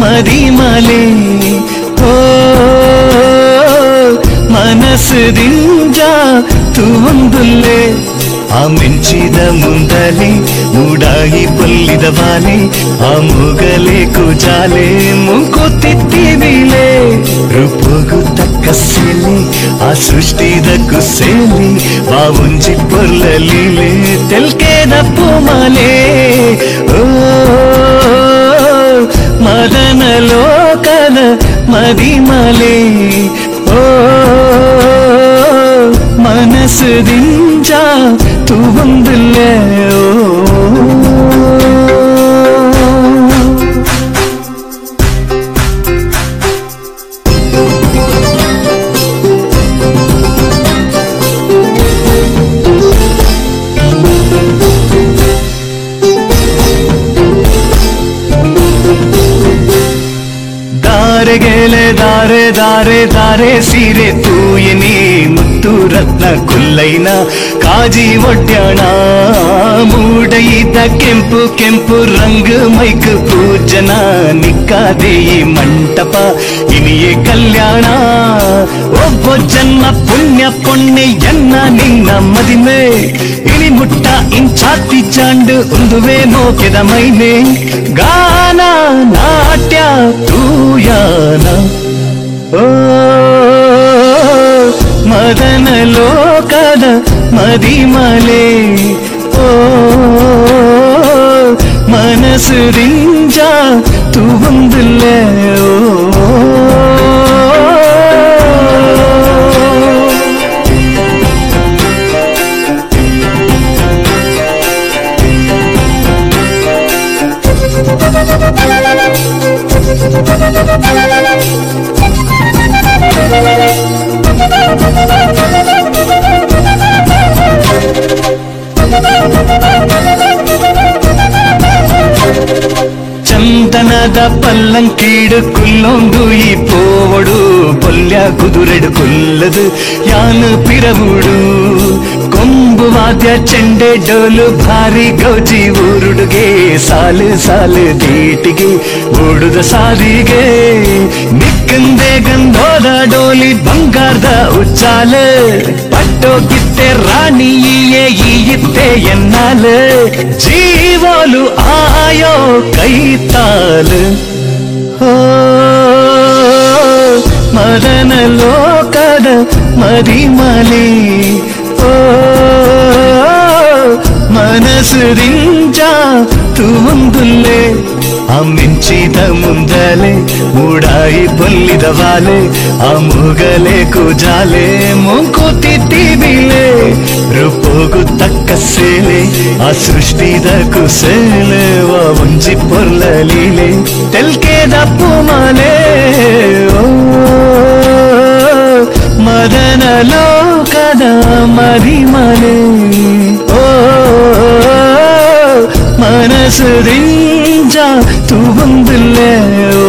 ಮರಿಮಲೆ ಓ ಮನಸ್ಸಿನಿಂದ ತೂವಂದುಲ್ಲೆ ಆ ಮಿಂಚಿದ ಮುಂದಲೆ ಮೂಡಾಗಿ ಪೊಲ್ಲಿದ ಬಾಲೆ ಆ ಮೂಗಲೆ ಕುಜಾಲೆ ಮುಂಕುತ್ತಿದ್ದೀವಿಲೆ ರೂಪಗೂ ತಕ್ಕ ಸೇಲೆ ಆ ಸೃಷ್ಟಿದ ಕುಸೇಲಿ ಆ ಒಂಜಿ ಪೊರ್ಲಲೀಲೆ ತೆಲ್ಕೆದ ಪೂಮಲೆ ಓ ಮದನ ಲೋಕದ ಮರಿಮಲೆ ಓ ಮನಸ್ಸಿನಿಂದ ತೂವಂದುಲ್ಲೆ ಗೆಲೆ ದಾರೆ ದಾರೆ ದಾರೆ ಸೀರೆ ತೂಯನಿ ಮುತ್ತು ರತ್ನ ಕುಲ್ಲೈನ ಕಾಜಿ ಒಡ್ಯಾಣ ಮೂಡೈದ ಕೆಂಪು ಕೆಂಪು ರಂಗ್ ಮೈಕ್ ಪೂಜನ ನಿಕ್ಕಾದೇಯಿ ಮಂಟಪ ಇನಿಯೇ ಕಲ್ಯಾಣ ಒಬ್ಬ ಜನ್ಮ ಪುಣ್ಯ ಪೊಣ್ಣೆಯನ್ನ ನಿನ್ನ ಮದಿಮೆ ಇನಿ ಮುಟ್ಟ ಇಂಚಾತಿ ಚಾಂಡು ಒಂದುವೆ ಮೋಕೆದ ಮೈನೆ ಗಾನ ನಾಟ್ಯ ತೂಯಾನ ಓ ಮದನ ಲೋಕದ ಮರಿಮಲೆ ಓ ಮನಸ್ಸಿನಿಂದ ತೂವಂದುಲ್ಲೆ ಚಂದನದ ಪಲ್ಲಂಕೀಡು ಕುಲ್ಲೊಂದು ಈ ಪೋವಡು ಪೊಲ್ಯ ಕುದುರೆಡು ಕುಲ್ಲದು ಯಾನು ಪಿರವುಡು ಕೊಂಬು ವಾದ್ಯ ಚೆಂಡೆ ಡೋಲು ಭಾರಿ ಗೌಜಿ ಊರುಡುಗೆ ಸಾಲು ಸಾಲು ತೀಟಿಗೆ ಓಡುದ ಸಾಲಿಗೆ ನಿಕ್ಕಂದೆ ಗಂಧೋದ ಡೋಲಿ ಬಂಗಾರದ ಉಚ್ಚಾಲ ಪಟ್ಟೋಗಿತ್ತೆ ರಾಣಿಯೇ ಈಯಿತ್ತೆ ಎನ್ನಾಲ ಜೀವೋಲು ಆಯೋ ಕೈತಾಲ ಓ ಮದನ ಲೋಕದ ಮರಿಮಲೆ ಓ ಮನಸ್ಸಿನಿಂದ ತೂವಂದುಲ್ಲೆ ಆ ಮಿಂಚಿದ ಮುಂದಲೆ ಮೂಡಾಯಿ ಪೊಲ್ಲಿದ ಬಾಲೆ ಆ ಮೂಗಲೆ ಕುಜಾಲೆ ಮುಂಕುತ್ತಿದ್ದೀವಿಲೆ ರೂಪಗೂ ತಕ್ಕ ಸೇಲೆ ಆ ಸೃಷ್ಟಿದ ಕುಸೇಲೆ ಆ ಒಂಜಿ ಪೊರ್ಲಲೀಲೆ ತೆಲ್ಕೆದ ಪೂಮಲೆ ಓ ಮದನ ಲೋಕದ ಮರಿಮಲೆ ಓ ಮನಸ್ಸಿನಿಂದ ತೂವಂದುಲ್ಲೆ ಓ